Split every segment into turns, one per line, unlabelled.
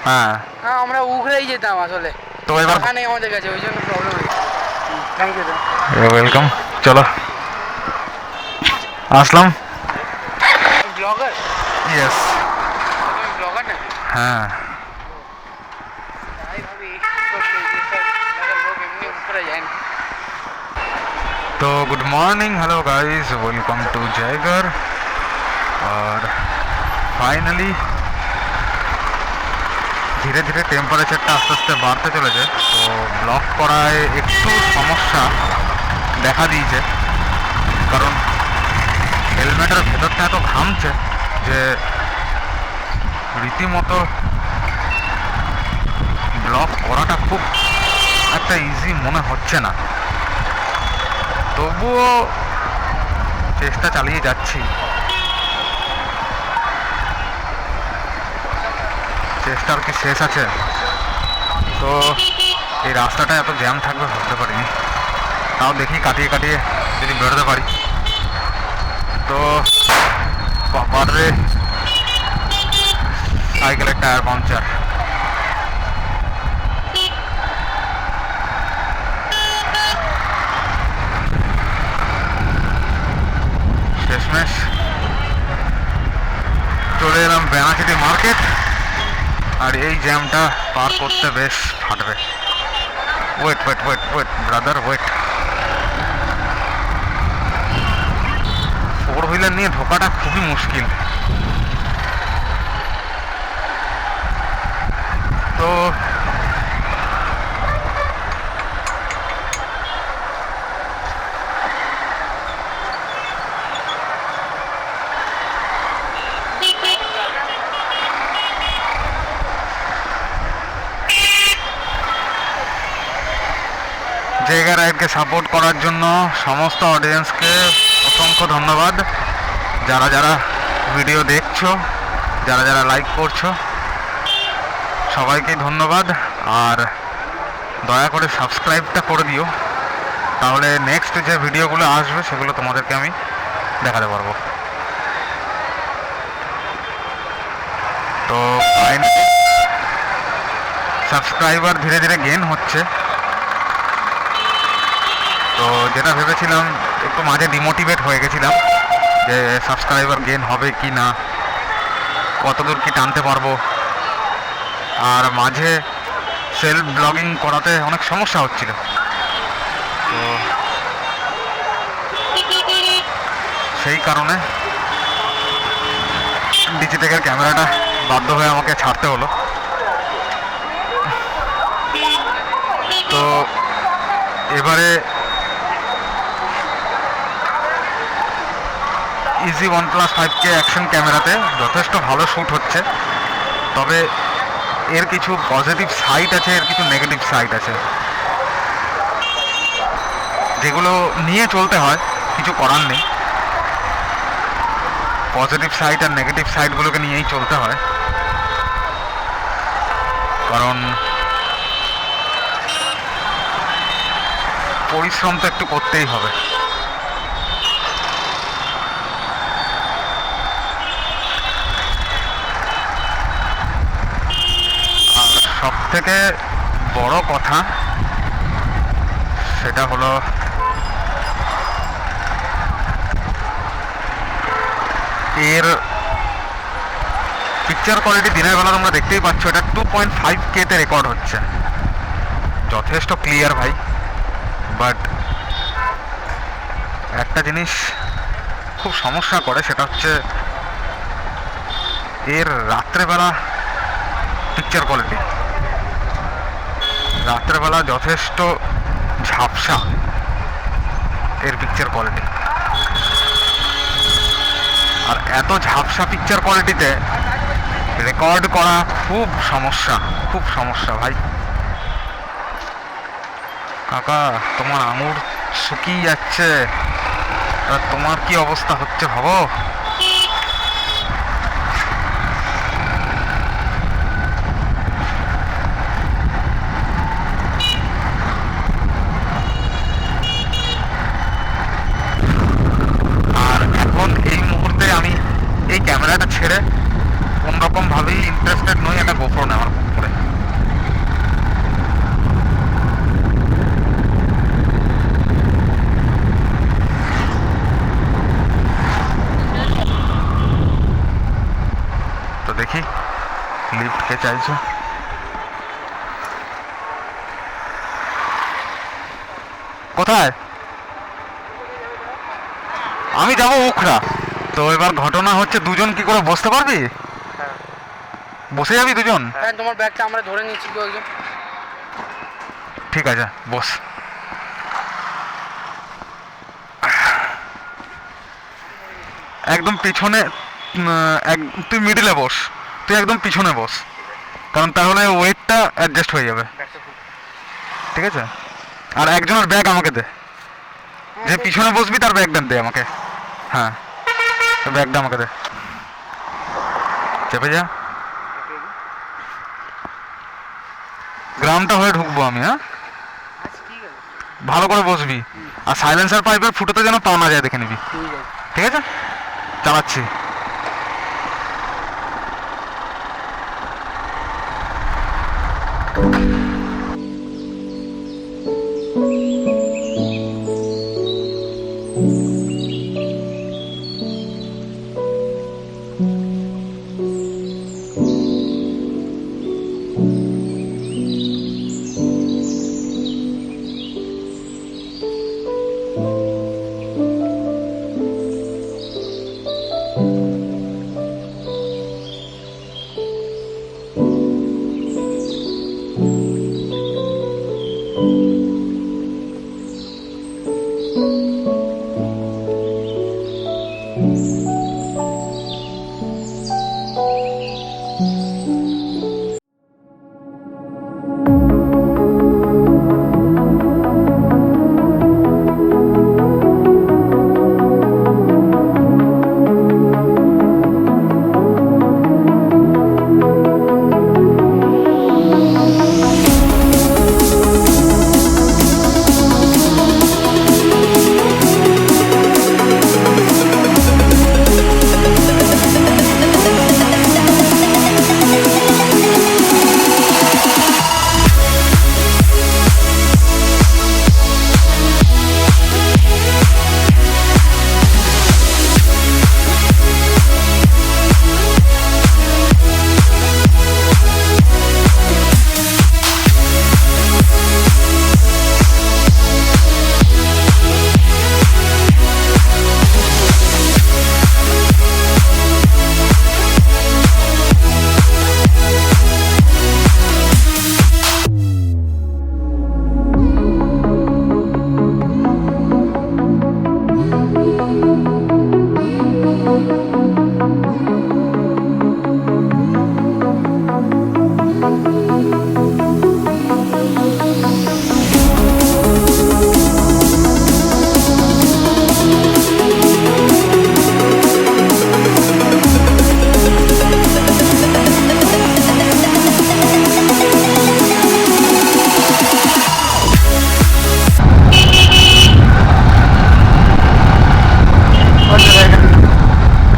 হ্যাঁ
হ্যাঁ আমরা উগড়েই যেতাম আসলে,
তো এবার
টাকা নেই আমাদের কাছে, ওই জন্য প্রবলেম হয়েছে। Thank you.
ওয়েলকাম, চলো আসলাম।
ব্লগার?
ইয়েস।
তুমি ব্লগার নাকি?
হ্যাঁ
তাই ভাবি লোক এমনি উপরে যায় না।
तो good morning, hello guys, welcome to Jaigarh. और फाइनली ধীরে ধীরে টেম্পারেচারটা আস্তে আস্তে বাড়তে চলেছে, তো ব্লগ করায় একটু সমস্যা দেখা দিয়েছে, কারণ হেলমেটের ভেতরটা এত ঘামছে যে রীতিমতো ব্লগ করাটা খুব একটা ইজি মনে হচ্ছে না। তবুও চেষ্টা চালিয়ে যাচ্ছি, চেষ্টার কি শেষ আছে? তো এই রাস্তাটা এত জ্যাম থাকবে ভাবতে পারিনি, তাও দেখি কাটিয়ে কাটিয়ে যদি বেরোতে পারি। তো বাবারে, সাইকেলের টায়ার পাংচার। শেষমেশ চলে এলাম বেনাচিটি মার্কেট, আর এই জ্যামটা পার করতে বেশ ফাটবে। Wait wait wait wait brother wait. Four wheeler নিয়ে ঢোকাটা খুবই মুশকিল। তো জায়গা রাইডকে সাপোর্ট করার জন্য সমস্ত অডিয়েন্সকে অসংখ্য ধন্যবাদ। যারা যারা ভিডিও দেখছো, যারা যারা লাইক করছো, সবাইকে ধন্যবাদ। আর দয়া করে সাবস্ক্রাইবটা করে দিও, তাহলে নেক্সট যে ভিডিওগুলো আসবে সেগুলো তোমাদেরকে আমি দেখাতে পারবো। তো সাবস্ক্রাইবার ধীরে ধীরে গেইন হচ্ছে। তো যেটা ভেবেছিলাম, একটু মাঝে ডিমোটিভেট হয়ে গেছিলাম যে সাবস্ক্রাইবার গেইন হবে কি না, কতদূর কি টানতে পারবো। আর মাঝে সেলফ ব্লগিং করাতে অনেক সমস্যা হচ্ছিল, তো সেই কারণে ডিজিটেকের ক্যামেরাটা বাধ্য হয়ে আমাকে ছাড়তে হলো। তো এবারে ইজি OnePlus 5K অ্যাকশন ক্যামেরাতে যথেষ্ট ভালো শ্যুট হচ্ছে, তবে এর কিছু পজিটিভ সাইড আছে, এর কিছু নেগেটিভ সাইড আছে, যেগুলো নিয়ে চলতে হয়, কিছু করার নেই। পজিটিভ সাইড আর নেগেটিভ সাইডগুলোকে নিয়েই চলতে হয়, কারণ পরিশ্রম তো একটু করতেই হবে। সব থেকে বড় কথা সেটা হলো এর পিকচার কোয়ালিটি। দিনের বেলা তোমরা দেখতেই পাচ্ছ, এটা 2.5K তে রেকর্ড হচ্ছে, যথেষ্ট ক্লিয়ার ভাই। বাট একটা জিনিস খুব সমস্যা করে, সেটা হচ্ছে এর রাত্রেবেলা পিকচার কোয়ালিটি। রাত্রেবেলা যথেষ্ট ঝাপসা এর পিকচার কোয়ালিটি, আর এত ঝাপসা পিকচার কোয়ালিটিতে রেকর্ড করা খুব সমস্যা, খুব সমস্যা ভাই। কাকা, তোমার আঙুর শুকিয়ে যাচ্ছে, আর তোমার কি অবস্থা হচ্ছে ভাবো। আর এখন এই মুহূর্তে আমি এই ক্যামেরাটা ছেড়ে কোনোরকম ভাবেই ইন্টারেস্টেড নই একটা গোপ্রো নেওয়ার। লিফট কে চাইছে? কোথায়? আমি যাব উখড়া। তো এবার ঘটনা হচ্ছে, দুজন কি করে বসতে পারবি?
হ্যাঁ
বসে যাবি দুজন?
হ্যাঁ, তোমার ব্যাগটা আমরা ধরে নিচ্ছি কেউ একজন।
ঠিক আছে, বস। একদম পিছনে, তুই মিডিলে বস, তুই একদম পিছনে বস, কারণ তাহলে ওয়েটটা অ্যাডজাস্ট হয়ে যাবে। ঠিক আছে? আর একজনের ব্যাগ আমাকে দে, যে পিছনে বসবি তার ব্যাগটা দে আমাকে। হ্যাঁ, ব্যাগটা আমাকে দে। চেপে যা। গ্রামটা হয়ে ঢুকবো আমি, হ্যাঁ?
আচ্ছা ঠিক আছে,
ভালো করে বসবি, আর সাইলেন্সার পাইপের ফুটোতে যেন পা না যায় দেখে নিবি।
ঠিক আছে।
ঠিক আছে, চালাচ্ছি।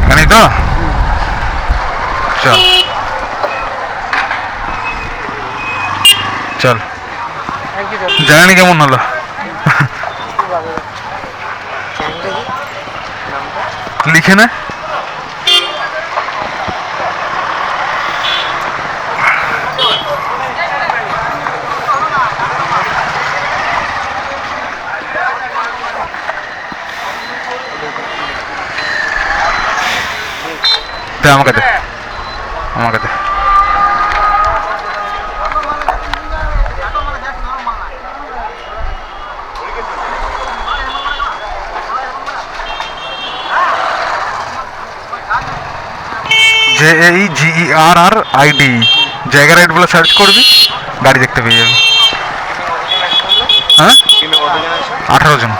এখানেই তো, চল চল।
Thank you.
জানি কেমন হলো?
খুব ভালো লাগছে। চ্যানেলটা কি? নামটা?
লিখে নে। দে আমাকে, দে আমাকে দে। JAEGERRID, জায়গা রাইড বলে সার্চ করবি, গাড়ি দেখতে পেয়ে যাবি। হ্যাঁ, 18 জন।